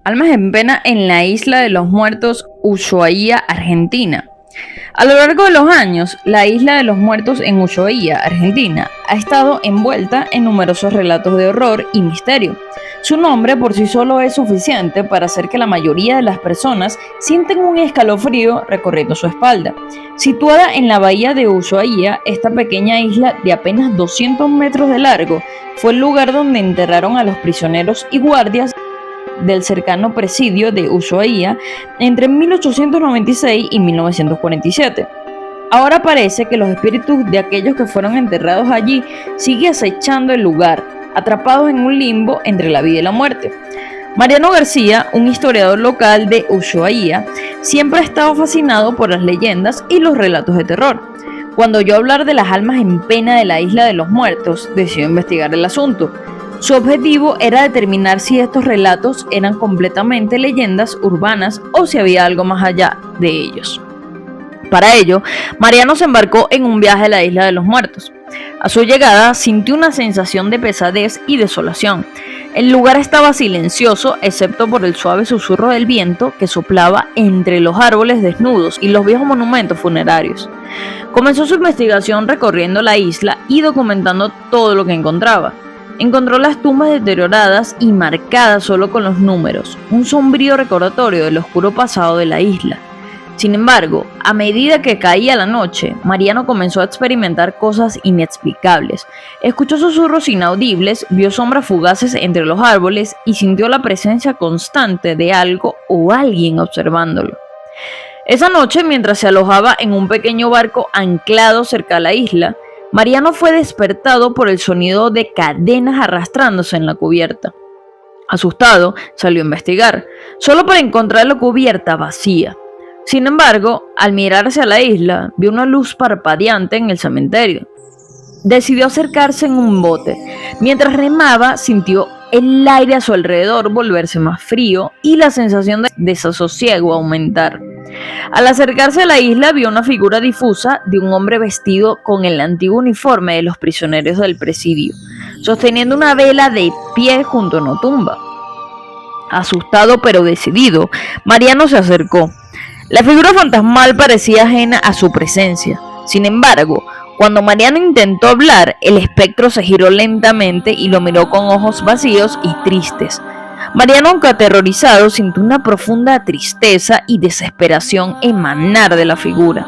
Almas en pena en la isla de los muertos, Ushuaia, Argentina. A lo largo de los años, la isla de los muertos en Ushuaia, Argentina, ha estado envuelta en numerosos relatos de horror y misterio. Su nombre por sí solo es suficiente para hacer que la mayoría de las personas sienten un escalofrío recorriendo su espalda. Situada en la bahía de Ushuaia, esta pequeña isla de apenas 200 metros de largo fue el lugar donde enterraron a los prisioneros y guardias del cercano presidio de Ushuaia entre 1896 y 1947. Ahora parece que los espíritus de aquellos que fueron enterrados allí siguen acechando el lugar, atrapados en un limbo entre la vida y la muerte. Mariano García, un historiador local de Ushuaia, siempre ha estado fascinado por las leyendas y los relatos de terror. Cuando oyó hablar de las almas en pena de la isla de los muertos, decidió investigar el asunto. Su objetivo era determinar si estos relatos eran completamente leyendas urbanas o si había algo más allá de ellos. Para ello, Mariano se embarcó en un viaje a la isla de los muertos. A su llegada, sintió una sensación de pesadez y desolación. El lugar estaba silencioso, excepto por el suave susurro del viento que soplaba entre los árboles desnudos y los viejos monumentos funerarios. Comenzó su investigación recorriendo la isla y documentando todo lo que encontraba. Encontró las tumbas deterioradas y marcadas solo con los números, un sombrío recordatorio del oscuro pasado de la isla. Sin embargo, a medida que caía la noche, Mariano comenzó a experimentar cosas inexplicables. Escuchó susurros inaudibles, vio sombras fugaces entre los árboles y sintió la presencia constante de algo o alguien observándolo. Esa noche, mientras se alojaba en un pequeño barco anclado cerca a la isla, Mariano fue despertado por el sonido de cadenas arrastrándose en la cubierta. Asustado, salió a investigar, solo para encontrar la cubierta vacía. Sin embargo, al mirar hacia la isla, vio una luz parpadeante en el cementerio. Decidió acercarse en un bote. Mientras remaba, sintió el aire a su alrededor volverse más frío y la sensación de desasosiego aumentar. Al acercarse a la isla, vio una figura difusa de un hombre vestido con el antiguo uniforme de los prisioneros del presidio, sosteniendo una vela de pie junto a una tumba. Asustado pero decidido, Mariano se acercó. La figura fantasmal parecía ajena a su presencia. Sin embargo, cuando Mariano intentó hablar, el espectro se giró lentamente y lo miró con ojos vacíos y tristes. Mariano, aunque aterrorizado, sintió una profunda tristeza y desesperación emanar de la figura.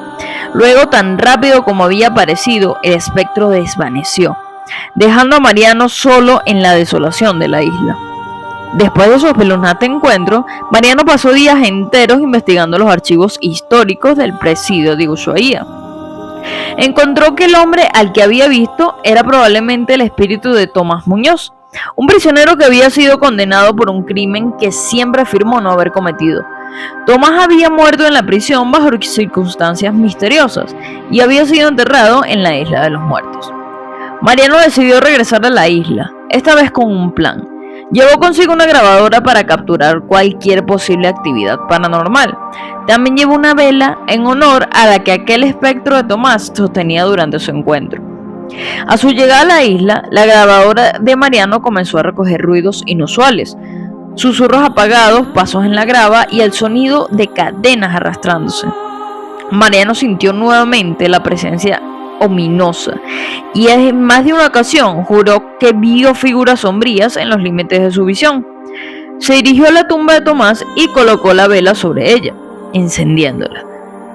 Luego, tan rápido como había aparecido, el espectro desvaneció, dejando a Mariano solo en la desolación de la isla. Después de su espeluznante encuentro, Mariano pasó días enteros investigando los archivos históricos del presidio de Ushuaia. Encontró que el hombre al que había visto era probablemente el espíritu de Tomás Muñoz, un prisionero que había sido condenado por un crimen que siempre afirmó no haber cometido. Tomás había muerto en la prisión bajo circunstancias misteriosas y había sido enterrado en la isla de los muertos. Mariano decidió regresar a la isla, esta vez con un plan. Llevó consigo una grabadora para capturar cualquier posible actividad paranormal. También llevó una vela en honor a la que aquel espectro de Tomás sostenía durante su encuentro. A su llegada a la isla, la grabadora de Mariano comenzó a recoger ruidos inusuales, susurros apagados, pasos en la grava y el sonido de cadenas arrastrándose. Mariano sintió nuevamente la presencia ominosa y en más de una ocasión juró que vio figuras sombrías en los límites de su visión. Se dirigió a la tumba de Tomás y colocó la vela sobre ella, encendiéndola.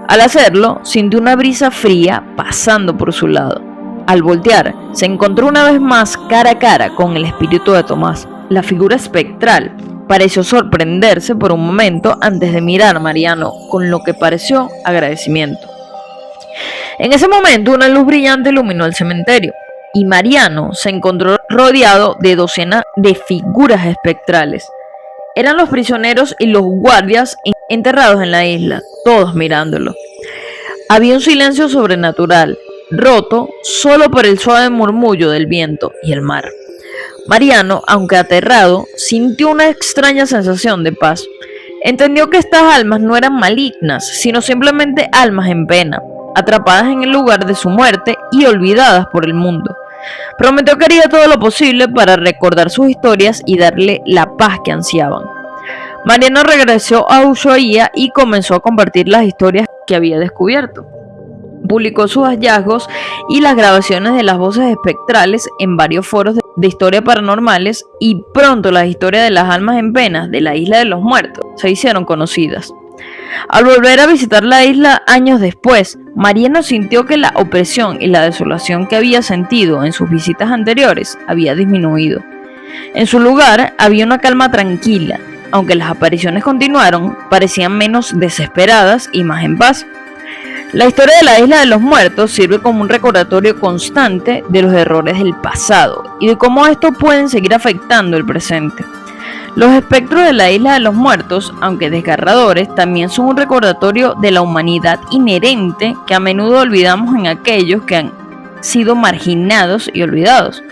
Al hacerlo, sintió una brisa fría pasando por su lado. Al voltear, se encontró una vez más cara a cara con el espíritu de Tomás. La figura espectral pareció sorprenderse por un momento antes de mirar a Mariano con lo que pareció agradecimiento. En ese momento, una luz brillante iluminó el cementerio y Mariano se encontró rodeado de docenas de figuras espectrales. Eran los prisioneros y los guardias enterrados en la isla, todos mirándolo. Había un silencio sobrenatural, roto solo por el suave murmullo del viento y el mar. Mariano, aunque aterrado, sintió una extraña sensación de paz. Entendió que estas almas no eran malignas, sino simplemente almas en pena, atrapadas en el lugar de su muerte y olvidadas por el mundo. Prometió que haría todo lo posible para recordar sus historias y darle la paz que ansiaban. Mariano regresó a Ushuaia y comenzó a compartir las historias que había descubierto. Publicó sus hallazgos y las grabaciones de las voces espectrales en varios foros de historia paranormales, y pronto las historias de las almas en pena de la Isla de los Muertos se hicieron conocidas. Al volver a visitar la isla años después, Mariano sintió que la opresión y la desolación que había sentido en sus visitas anteriores había disminuido. En su lugar había una calma tranquila. Aunque las apariciones continuaron, parecían menos desesperadas y más en paz. La historia de la Isla de los Muertos sirve como un recordatorio constante de los errores del pasado y de cómo estos pueden seguir afectando el presente. Los espectros de la Isla de los Muertos, aunque desgarradores, también son un recordatorio de la humanidad inherente que a menudo olvidamos en aquellos que han sido marginados y olvidados.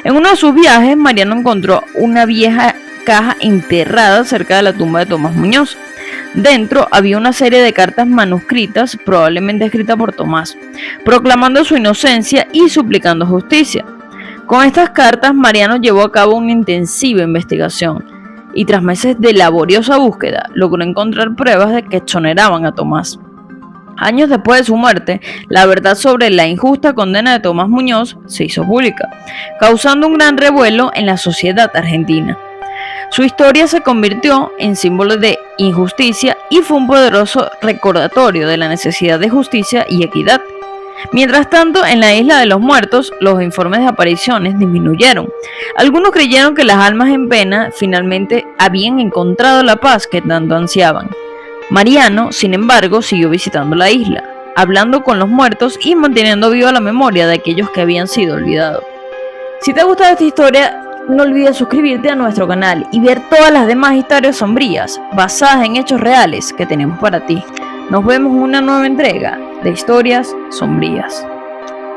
En uno de sus viajes, Mariano encontró una vieja caja enterrada cerca de la tumba de Tomás Muñoz. Dentro había una serie de cartas manuscritas, probablemente escritas por Tomás, proclamando su inocencia y suplicando justicia. Con estas cartas, Mariano llevó a cabo una intensiva investigación y tras meses de laboriosa búsqueda, logró encontrar pruebas de que exoneraban a Tomás. Años después de su muerte, la verdad sobre la injusta condena de Tomás Muñoz se hizo pública, causando un gran revuelo en la sociedad argentina. Su historia se convirtió en símbolo de injusticia y fue un poderoso recordatorio de la necesidad de justicia y equidad. Mientras tanto, en la Isla de los Muertos, los informes de apariciones disminuyeron. Algunos creyeron que las almas en pena finalmente habían encontrado la paz que tanto ansiaban. Mariano, sin embargo, siguió visitando la isla, hablando con los muertos y manteniendo viva la memoria de aquellos que habían sido olvidados. Si te ha gustado esta historia, no olvides suscribirte a nuestro canal y ver todas las demás historias sombrías basadas en hechos reales que tenemos para ti. Nos vemos en una nueva entrega de Historias Sombrías.